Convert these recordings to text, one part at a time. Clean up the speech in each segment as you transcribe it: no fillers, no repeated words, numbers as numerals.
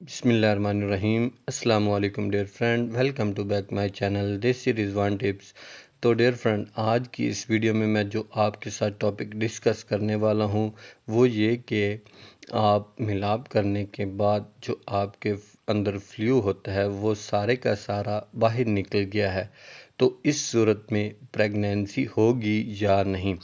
बिस्मिल्लाहिर्रहमानिर्रहीम। अस्सलाम वालेकुम dear friend, welcome to back my channel Desi Rizwan tips. तो डियर फ्रेंड, आज की इस वीडियो में मैं जो आपके साथ टॉपिक डिस्कस करने वाला हूँ वो ये कि आप मिलाप करने के बाद जो आपके अंदर फ्लू होता है वो सारे का सारा बाहर निकल गया है, तो इस सूरत में प्रेगनेंसी होगी या नहीं।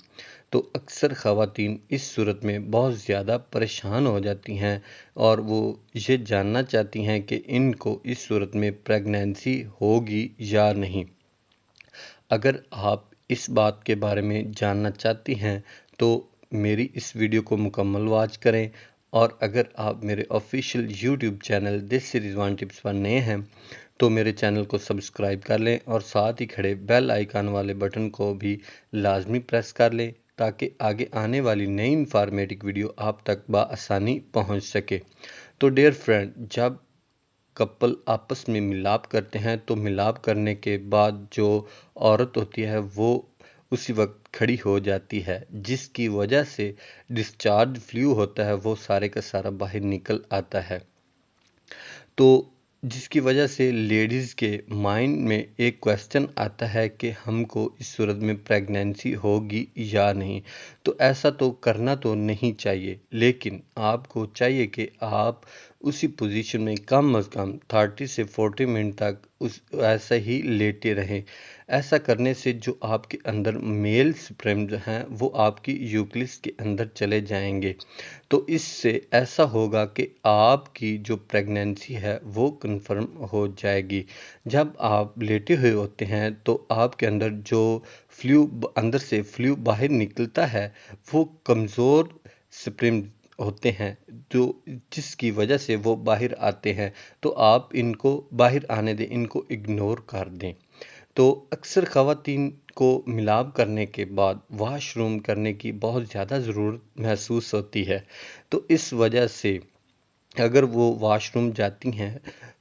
तो अक्सर ख़वातीन इस सूरत में बहुत ज़्यादा परेशान हो जाती हैं और वो ये जानना चाहती हैं कि इनको इस सूरत में प्रेगनेंसी होगी या नहीं। अगर आप इस बात के बारे में जानना चाहती हैं तो मेरी इस वीडियो को मुकम्मल वॉच करें, और अगर आप मेरे official YouTube channel Desi Rizwan tips पर नए हैं तो मेरे चैनल को सब्सक्राइब कर लें और साथ ही खड़े बेल आइकन वाले बटन को भी लाजमी प्रेस कर लें ताकि आगे आने वाली नई इंफॉर्मेटिव वीडियो आप तक बआसानी पहुंच सके। तो डियर फ्रेंड, जब कपल आपस में मिलाप करते हैं तो मिलाप करने के बाद जो औरत होती है वो उसी वक्त खड़ी हो जाती है, जिसकी वजह से डिस्चार्ज फ्लू होता है वो सारे का सारा बाहर निकल आता है। तो जिसकी वजह से लेडीज़ के माइंड में एक क्वेश्चन आता है कि हमको इस सूरत में प्रेगनेंसी होगी या नहीं। तो ऐसा तो करना तो नहीं चाहिए, लेकिन आपको चाहिए कि आप उसी पोजीशन में कम अज़ कम 30 से 40 मिनट तक उस ऐसा ही लेटे रहें। ऐसा करने से जो आपके अंदर मेल स्पर्म हैं वो आपकी यूक्लिस के अंदर चले जाएंगे। तो इससे ऐसा होगा कि आपकी जो प्रेगनेंसी है वो कंफर्म हो जाएगी। जब आप लेटे हुए होते हैं तो आपके अंदर जो अंदर से फ्लू बाहर निकलता है वो कमज़ोर स्पर्म होते हैं, जो जिसकी वजह से वो बाहर आते हैं। तो आप इनको बाहर आने दें, इनको इग्नोर कर दें। तो अक्सर ख़वातीन को मिलाप करने के बाद वॉशरूम करने की बहुत ज़्यादा ज़रूरत महसूस होती है। तो इस वजह से अगर वो वॉशरूम जाती हैं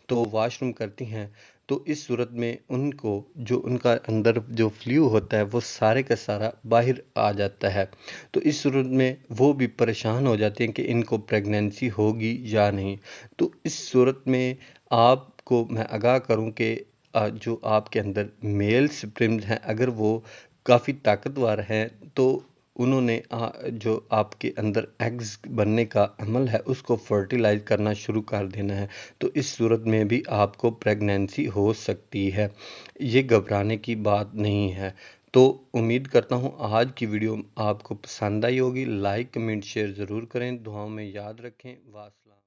तो वॉशरूम करती हैं, तो इस सूरत में उनको जो उनका अंदर जो फ्लू होता है वो सारे का सारा बाहर आ जाता है। तो इस सूरत में वो भी परेशान हो जाते हैं कि इनको प्रेगनेंसी होगी या नहीं। तो इस सूरत में आपको मैं आगाह करूं कि जो आपके अंदर मेल स्पर्म्स हैं अगर वो काफ़ी ताकतवर हैं तो उन्होंने जो आपके अंदर एग्स बनने का अमल है उसको फर्टिलाइज करना शुरू कर देना है। तो इस सूरत में भी आपको प्रेगनेंसी हो सकती है, ये घबराने की बात नहीं है। तो उम्मीद करता हूँ आज की वीडियो आपको पसंद आई होगी। लाइक कमेंट शेयर ज़रूर करें, दुआओं में याद रखें। वास